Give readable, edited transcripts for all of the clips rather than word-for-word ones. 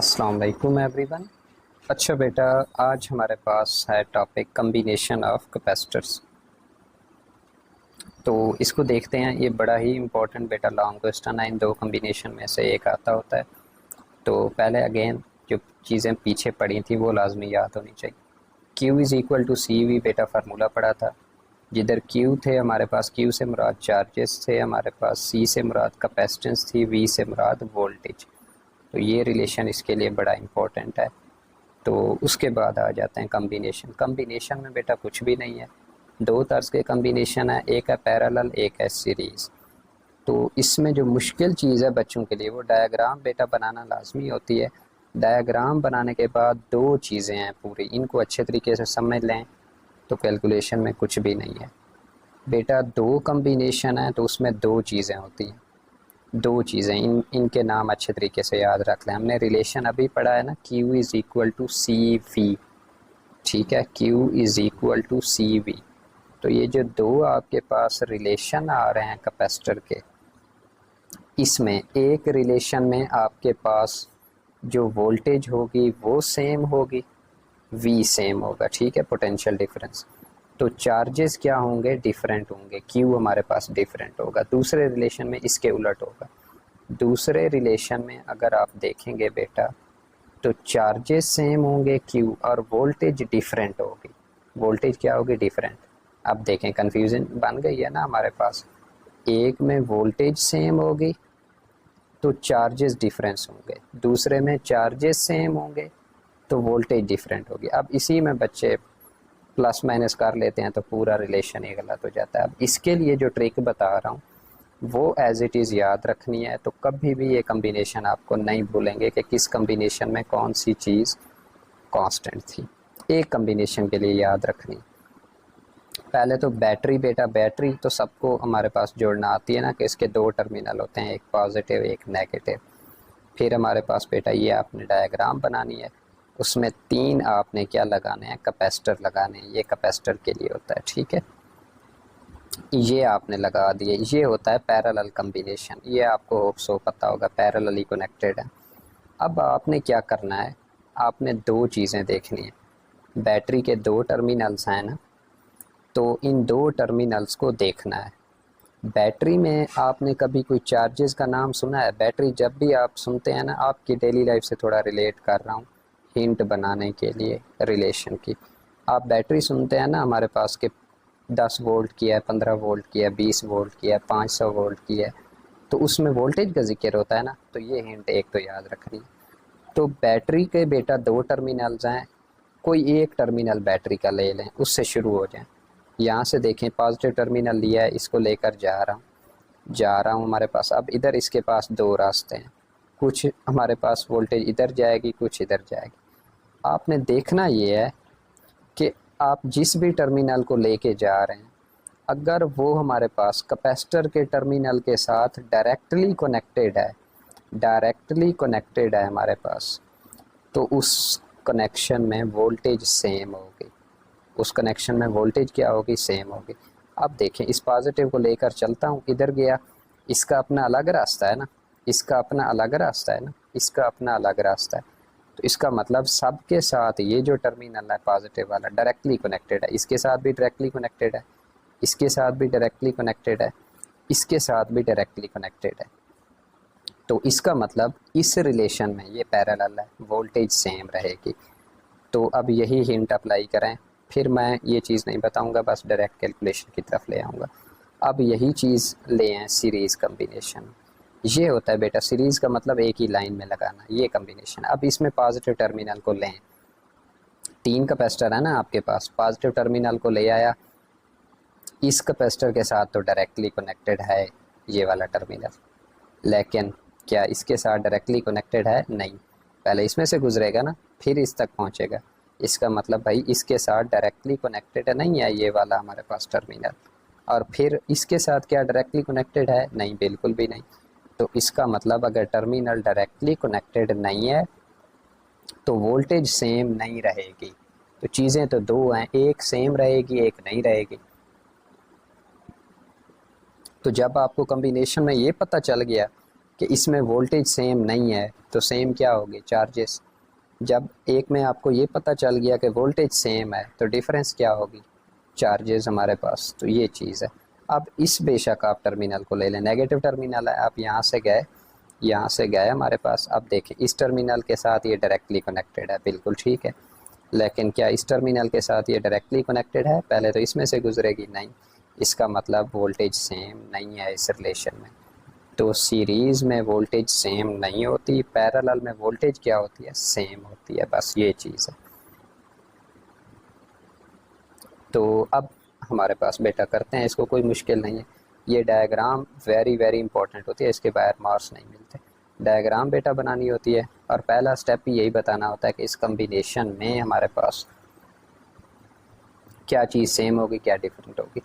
अस्सलाम वालेकुम एवरीवन। अच्छा बेटा, आज हमारे पास है टॉपिक कम्बिनेशन ऑफ कैपेसिटर्स। तो इसको देखते हैं। ये बड़ा ही इम्पोर्टेंट बेटा लॉन्ग क्वेश्चन है। इन दो कम्बिनेशन में से एक आता होता है। तो पहले अगेन जो चीज़ें पीछे पड़ी थी वो लाजमी याद होनी चाहिए। Q is equal to C V बेटा फार्मूला पड़ा था, जिधर Q थे हमारे पास, Q से मुराद चार्जेस थे हमारे पास, C से मुराद कैपेसिटेंस थी, V से मुराद वोल्टेज। तो ये रिलेशन इसके लिए बड़ा इम्पोर्टेंट है। तो उसके बाद आ जाते हैं कम्बिनेशन। कम्बिनेशन में बेटा कुछ भी नहीं है, दो तर्ज के कम्बिनेशन है, एक है पैरेलल, एक है सीरीज़। तो इसमें जो मुश्किल चीज़ है बच्चों के लिए वो डायग्राम बेटा बनाना लाजमी होती है। डायग्राम बनाने के बाद दो चीज़ें हैं पूरी, इनको अच्छे तरीके से समझ लें तो कैलकुलेशन में कुछ भी नहीं है बेटा। दो कम्बिनेशन है तो उसमें दो चीज़ें होती हैं, दो चीज़ें, इनके नाम अच्छे तरीके से याद रख लें। हमने रिलेशन अभी पढ़ा है ना, Q is equal to C V. ठीक है, Q is equal to C V. तो ये जो दो आपके पास रिलेशन आ रहे हैं कैपेसिटर के, इसमें एक रिलेशन में आपके पास जो वोल्टेज होगी वो सेम होगी, V सेम होगा। ठीक है, पोटेंशियल डिफरेंस। तो चार्जेस क्या होंगे, डिफरेंट होंगे, Q हमारे पास डिफरेंट होगा। दूसरे रिलेशन में इसके उलट होगा। दूसरे रिलेशन में अगर आप देखेंगे बेटा तो चार्जेस सेम होंगे Q और वोल्टेज डिफरेंट होगी। वोल्टेज क्या होगी, डिफरेंट। अब देखें कंफ्यूजन बन गई है ना हमारे पास। एक में वोल्टेज सेम होगी तो चार्जेस डिफरेंस होंगे, दूसरे में चार्जेस सेम होंगे तो वोल्टेज डिफरेंट होगी। अब इसी में बच्चे प्लस माइनस कर लेते हैं तो पूरा रिलेशन ही गलत हो जाता है। अब इसके लिए जो ट्रिक बता रहा हूँ वो एज इट इज़ याद रखनी है। तो कभी भी ये कम्बिनेशन आपको नहीं भूलेंगे कि किस कम्बिनेशन में कौन सी चीज़ कांस्टेंट थी। एक कम्बिनेशन के लिए याद रखनी। पहले तो बैटरी बेटा, बैटरी तो सबको हमारे पास जोड़ना आती है ना कि इसके दो टर्मिनल होते हैं, एक पॉजिटिव एक नेगेटिव। फिर हमारे पास बेटा ये आपने डायग्राम बनानी है, उसमें तीन आपने क्या लगाने हैं, कैपेसिटर लगाने हैं। ये कैपेसिटर के लिए होता है। ठीक है, ये आपने लगा दिए। ये होता है पैरेलल कम्बिनेशन, ये आपको होप सो पता होगा, पैरेलली कनेक्टेड है। अब आपने क्या करना है, आपने दो चीज़ें देखनी है। बैटरी के दो टर्मिनल्स हैं ना, तो इन दो टर्मिनल्स को देखना है। बैटरी में आपने कभी कोई चार्जेस का नाम सुना है? बैटरी जब भी आप सुनते हैं ना, आपकी डेली लाइफ से थोड़ा रिलेट कर रहा हूँ हिंट बनाने के लिए रिलेशन की। आप बैटरी सुनते हैं ना हमारे पास के 10 वोल्ट की है, 15 वोल्ट की है, 20 वोल्ट की है, 500 वोल्ट की है, तो उसमें वोल्टेज का जिक्र होता है ना। तो ये हिंट एक तो याद रखनी। तो बैटरी के बेटा दो टर्मिनल्स हैं, कोई एक टर्मिनल बैटरी का ले लें, उससे शुरू हो जाएं। यहाँ से देखें पॉजिटिव टर्मिनल लिया है, इसको लेकर जा रहा हूँ हमारे पास। अब इधर इसके पास दो रास्ते हैं, कुछ हमारे पास वोल्टेज इधर जाएगी, कुछ इधर जाएगी। आपने देखना ये है कि आप जिस भी टर्मिनल को लेके जा रहे हैं, अगर वो हमारे पास कैपेसिटर के टर्मिनल के साथ डायरेक्टली कनेक्टेड है हमारे पास, तो उस कनेक्शन में वोल्टेज सेम होगी। उस कनेक्शन में वोल्टेज क्या होगी, सेम होगी। अब देखें इस पॉजिटिव को लेकर चलता हूँ, इधर गया, इसका अपना अलग रास्ता है ना, इसका अपना अलग रास्ता है ना, इसका अपना अलग रास्ता है। तो इसका मतलब सबके साथ ये जो टर्मिनल है पॉजिटिव वाला डायरेक्टली कनेक्टेड है, इसके साथ भी डायरेक्टली कनेक्टेड है, इसके साथ भी डायरेक्टली कनेक्टेड है, इसके साथ भी डायरेक्टली कनेक्टेड है। तो इसका मतलब इस रिलेशन में ये पैरेलल है, वोल्टेज सेम रहेगी। तो अब यही हिंट अप्लाई करें, फिर मैं ये चीज़ नहीं बताऊंगा, बस डायरेक्ट कैलकुलेशन की तरफ ले आऊँगा। अब यही चीज़ ले आए सीरीज़ कम्बिनेशन। ये होता है बेटा सीरीज़ का मतलब एक ही लाइन में लगाना, ये कम्बिनेशन। अब इसमें पॉजिटिव टर्मिनल को लें, तीन कैपेसिटर है ना आपके पास, पॉजिटिव टर्मिनल को ले आया, इस कैपेसिटर के साथ तो डायरेक्टली कनेक्टेड है ये वाला टर्मिनल, लेकिन क्या इसके साथ डायरेक्टली कनेक्टेड है? नहीं, पहले इसमें से गुजरेगा ना, फिर इस तक पहुंचेगा। इसका मतलब भाई इसके साथ डायरेक्टली कनेक्टेड नहीं है ये वाला हमारे पास टर्मिनल, और फिर इसके साथ क्या डायरेक्टली कनेक्टेड है? नहीं, बिल्कुल भी नहीं। तो इसका मतलब अगर टर्मिनल डायरेक्टली कनेक्टेड नहीं है तो वोल्टेज सेम नहीं रहेगी। तो चीज़ें तो दो हैं, एक सेम रहेगी एक नहीं रहेगी। तो जब आपको कॉम्बिनेशन में ये पता चल गया कि इसमें वोल्टेज सेम नहीं है, तो सेम क्या होगी, चार्जेस। जब एक में आपको ये पता चल गया कि वोल्टेज सेम है तो डिफरेंस क्या होगी, चार्जेस हमारे पास। तो ये चीज़ है। अब इस बेशक आप टर्मिनल को ले लें, नेगेटिव टर्मिनल है, आप यहाँ से गए हमारे पास। अब देखें इस टर्मिनल के साथ ये डायरेक्टली कनेक्टेड है, बिल्कुल ठीक है, लेकिन क्या इस टर्मिनल के साथ ये डायरेक्टली कनेक्टेड है, पहले तो इसमें से गुजरेगी नहीं, इसका मतलब वोल्टेज सेम नहीं है इस रिलेशन में। तो सीरीज़ में वोल्टेज सेम नहीं होती, पैरेलल में वोल्टेज क्या होती है, सेम होती है, बस ये चीज़ है। तो अब हमारे पास बेटा करते हैं इसको, कोई मुश्किल नहीं है। ये डायग्राम वेरी वेरी इंपॉर्टेंट होती है, इसके बाहर मार्क्स नहीं मिलते। डायग्राम बेटा बनानी होती है और पहला स्टेप ही यही बताना होता है कि इस कम्बिनेशन में हमारे पास क्या चीज़ सेम होगी, क्या डिफरेंट होगी।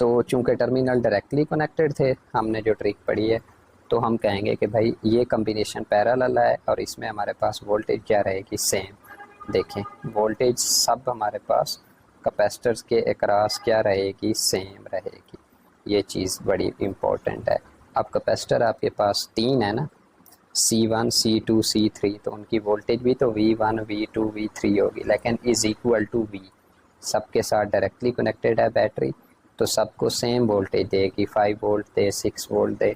तो चूँकि टर्मिनल डायरेक्टली कनेक्टेड थे, हमने जो ट्रिक पढ़ी है, तो हम कहेंगे कि भाई ये कम्बिनेशन पैरेलल है और इसमें हमारे पास वोल्टेज क्या रहेगी, सेम। देखें वोल्टेज सब हमारे पास कैपेसिटर्स के अक्रॉस क्या रहेगी, सेम रहेगी। ये चीज़ बड़ी इम्पोर्टेंट है। अब कैपेसिटर आपके पास 3 है ना, C1 C2 C3, तो उनकी वोल्टेज भी तो V1 V2 V3 होगी, लेकिन इज़ इक्वल टू V। सबके साथ डायरेक्टली कनेक्टेड है बैटरी, तो सबको सेम वोल्टेज देगी, 5 वोल्ट दे, 6 वोल्ट दे।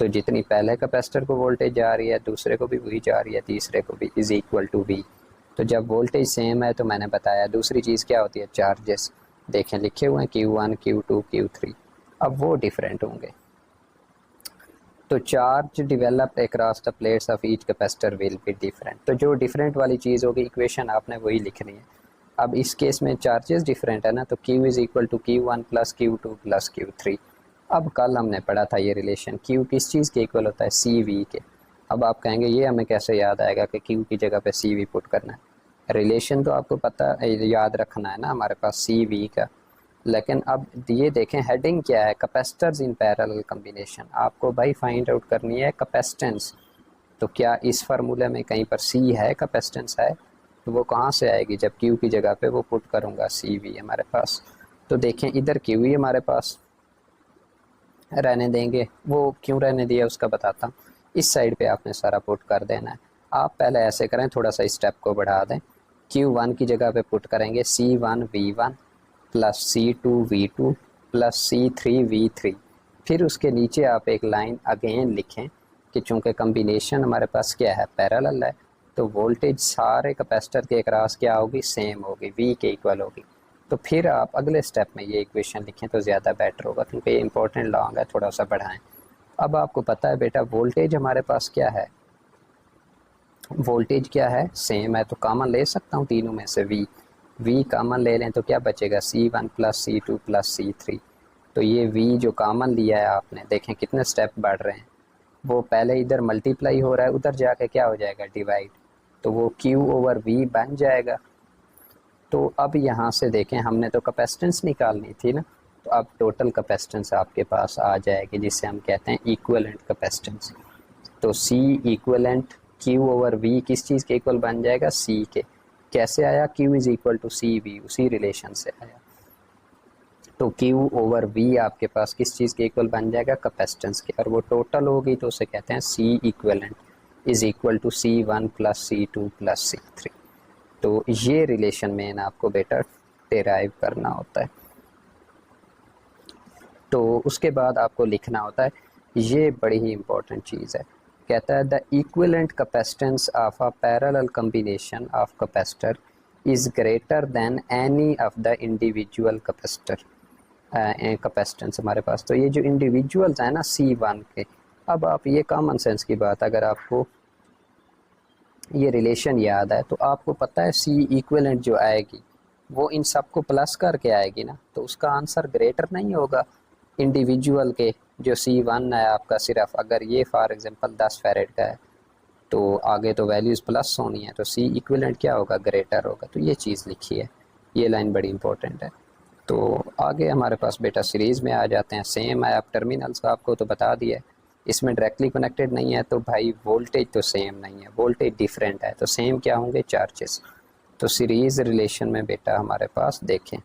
तो जितनी पहले कैपेसिटर को वोल्टेज जा रही है, दूसरे को भी वही जा रही है, तीसरे को भी, इज़ इक्वल टू V। तो जब वोल्टेज सेम है तो मैंने बताया दूसरी चीज़ क्या होती है, चार्जेस। देखें लिखे हुए हैं Q1 Q2 Q3, अब वो डिफरेंट होंगे। तो charge developed across the plates of each capacitor will be different. तो जो डिफरेंट वाली चीज़ होगी, इक्वेशन आपने वही लिखनी है। अब इस केस में चार्जेस डिफरेंट है ना, तो Q is equal to Q1 plus Q2 plus Q3। अब कल हमने पढ़ा था ये रिलेशन, Q किस चीज़ के इक्वल होता है, CV के। अब आप कहेंगे ये हमें कैसे याद आएगा कि Q की जगह पे CV पुट करना है। रिलेशन तो आपको पता याद रखना है ना हमारे पास CV का, लेकिन अब ये देखें हेडिंग क्या है, कैपेसिटर्स इन पैरेलल कॉम्बिनेशन। आपको भाई फाइंड आउट करनी है कैपेसिटेंस। तो क्या इस फार्मूले में कहीं पर C है, कैपेसिटेंस है, तो वो कहाँ से आएगी, जब Q की जगह पे वो पुट करूँगा CV हमारे पास। तो देखें इधर Q ही हमारे पास रहने देंगे, वो क्यों रहने दिया उसका बताता हूँ। इस साइड पे आपने सारा पुट कर देना है। आप पहले ऐसे करें, थोड़ा सा स्टेप को बढ़ा दें। Q1 की जगह पे पुट करेंगे C1 V1 plus C2 V2 plus C3 V3। फिर उसके नीचे आप एक लाइन अगेन लिखें कि चूँकि कम्बिनेशन हमारे पास क्या है, पैरेलल है, तो वोल्टेज सारे कैपेसिटर के अक्रॉस क्या होगी, सेम होगी, V के इक्वल होगी। तो फिर आप अगले स्टेप में ये इक्वेशन लिखें तो ज़्यादा बेटर होगा, क्योंकि ये इंपॉर्टेंट लॉन्ग है, थोड़ा सा बढ़ाएं। अब आपको पता है बेटा वोल्टेज हमारे पास क्या है, वोल्टेज क्या है, सेम है, तो कॉमन ले सकता हूँ तीनों में से V कॉमन ले लें तो क्या बचेगा, C1 plus C2 plus C3। तो ये V जो कॉमन लिया है आपने, देखें कितने स्टेप बढ़ रहे हैं। वो पहले इधर मल्टीप्लाई हो रहा है, उधर जाके क्या हो जाएगा, डिवाइड, तो वो Q ओवर V बन जाएगा। तो अब यहाँ से देखें हमने तो कैपेसिटेंस निकालनी थी ना, तो अब टोटल कैपेसिटेंस आपके पास आ जाएगी, जिसे हम कहते हैं इक्विवेलेंट कैपेसिटेंस। तो C equivalent Q over V किस चीज़ के इक्वल बन जाएगा, C के। कैसे आया, Q is equal to CV, उसी रिलेशन से आया। तो Q ओवर V आपके पास किस चीज़ के इक्वल बन जाएगा, कैपेसिटेंस के, और वो टोटल होगी तो उसे कहते हैं C equivalent is equal to C1 plus C2 plus C3। तो ये रिलेशन में आपको बेटर डेराइव करना होता है। तो उसके बाद आपको लिखना होता है, ये बड़ी ही इंपॉर्टेंट चीज़ है, कहता है the equivalent capacitance of a parallel combination of capacitor is greater than any of the individual capacitance हमारे पास। तो ये जो इंडिविजुअल्स हैं ना C1 के, अब आप ये कॉमन सेंस की बात, अगर आपको ये रिलेशन याद है तो आपको पता है C इक्विवेलेंट जो आएगी वो इन सबको प्लस करके आएगी ना, तो उसका आंसर ग्रेटर नहीं होगा इंडिविजुअल के। जो C1 है आपका, सिर्फ अगर ये फॉर एग्जांपल 10 फैरेड का है तो आगे तो वैल्यूज़ प्लस होनी है, तो C इक्विवेलेंट क्या होगा, ग्रेटर होगा। तो ये चीज़ लिखी है, ये लाइन बड़ी इंपॉर्टेंट है। तो आगे हमारे पास बेटा सीरीज़ में आ जाते हैं। सेम है, अब टर्मिनल्स का आपको तो बता दिया है, इसमें डायरेक्टली कनेक्टेड नहीं है, तो भाई वोल्टेज तो सेम नहीं है, वोल्टेज डिफरेंट है, तो सेम क्या होंगे, चार्जेस। तो सीरीज़ रिलेशन में बेटा हमारे पास देखें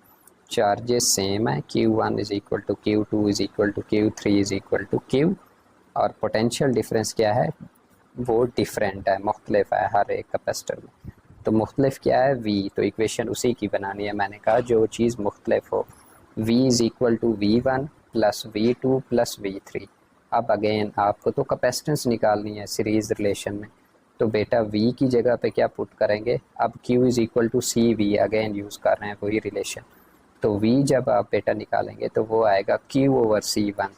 चार्जेस सेम है, Q1 is equal to Q2 is equal to Q3 is equal to Q, और पोटेंशियल डिफरेंस क्या है, वो डिफरेंट है, मुख्तलिफ है हर एक कैपेसिटर में। तो मुख्तलिफ क्या है, v, तो इक्वेशन उसी की बनानी है। मैंने कहा जो चीज़ मुख्तलिफ हो, v is equal to v1 plus v2 plus v3। अब अगेन आपको तो कैपेसिटेंस निकालनी है सीरीज़ रिलेशन में, तो बेटा v की जगह पे क्या पुट करेंगे, अब q is equal to C V, again use कर रहे हैं वही रिलेशन। तो v जब आप बेटा निकालेंगे तो वो आएगा q ओवर c1,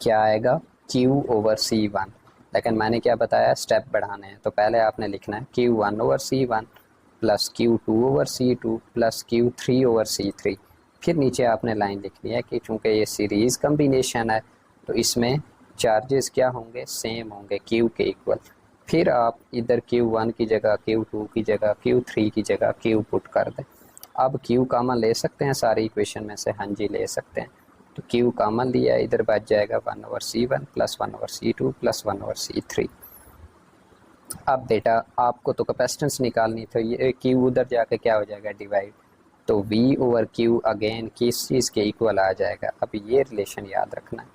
क्या आएगा q ओवर c1। लेकिन मैंने क्या बताया, स्टेप बढ़ाने हैं, तो पहले आपने लिखना है q1 over c1 plus q2 over c2 plus q3 over c3। फिर नीचे आपने लाइन लिखनी है कि चूँकि ये सीरीज़ कम्बिनेशन है तो इसमें चार्जेस क्या होंगे, सेम होंगे, q के इक्वल। फिर आप इधर q1 की जगह q2 की जगह q3 की जगह q पुट कर दें। अब q कॉमन ले सकते हैं सारी इक्वेशन में से, हाँ जी ले सकते हैं। तो q कॉमन लिया, इधर बच जाएगा 1 over c1 plus 1 over c2 plus 1 over c3। अब बेटा आपको तो कैपेसिटेंस निकालनी, तो ये q उधर जाके क्या हो जाएगा, डिवाइड। तो v ओवर q अगेन किस चीज़ के इक्वल आ जाएगा, अब ये रिलेशन याद रखना है,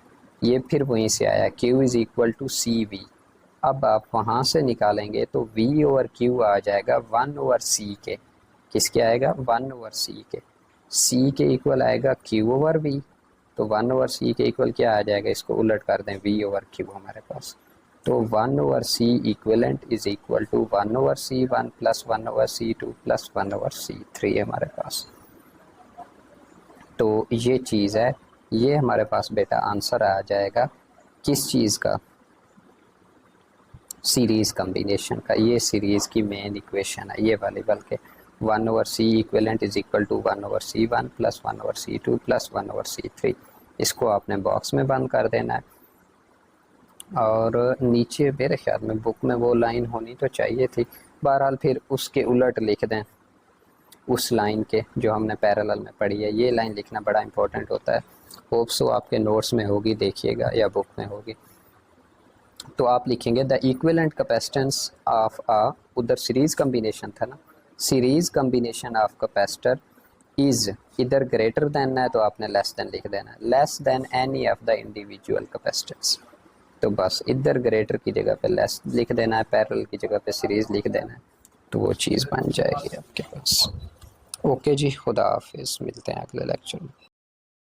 ये फिर वहीं से आया, q is equal to C V. अब आप वहाँ से निकालेंगे तो v ओवर q आ जाएगा 1 ओवर c के, किसके आएगा, 1 ओवर c के, c के इक्वल आएगा q ओवर v। तो 1 ओवर c के इक्वल क्या आ जाएगा, इसको उलट कर दें, v ओवर q हमारे पास। तो 1 over c equivalent is equal to 1 over c1 plus 1 over c2 plus 1 over c3 हमारे पास। तो ये चीज़ है, ये हमारे पास बेटा आंसर आ जाएगा किस चीज़ का, सीरीज़ कम्बिनेशन का। ये सीरीज़ की मेन इक्वेशन है ये वाली, बल्कि 1 over c equivalent is equal to 1 over c1 plus 1 over c2 plus 1 over c3। इसको आपने बॉक्स में बंद कर देना है। और नीचे मेरे ख्याल में बुक में वो लाइन होनी तो चाहिए थी, बहरहाल फिर उसके उलट लिख दें उस लाइन के जो हमने पैरेलल में पढ़ी है। ये लाइन लिखना बड़ा इंपॉर्टेंट होता है, होप सो आपके नोट्स में होगी, देखिएगा, या बुक में होगी। तो आप लिखेंगे the equivalent capacitance of a, उधर सीरीज़ कम्बिनेशन था ना, series combination of capacitor is, इधर ग्रेटर देन है तो आपने लेस देन लिख देना है, less than any of the individual capacitance. तो बस इधर ग्रेटर की जगह पे लेस लिख देना है, पैरेलल की जगह पे सीरीज़ लिख देना है, तो वो चीज़ बन जाएगी आपके पास। ओके जी, खुदा हाफिज़, मिलते हैं अगले लेक्चर में।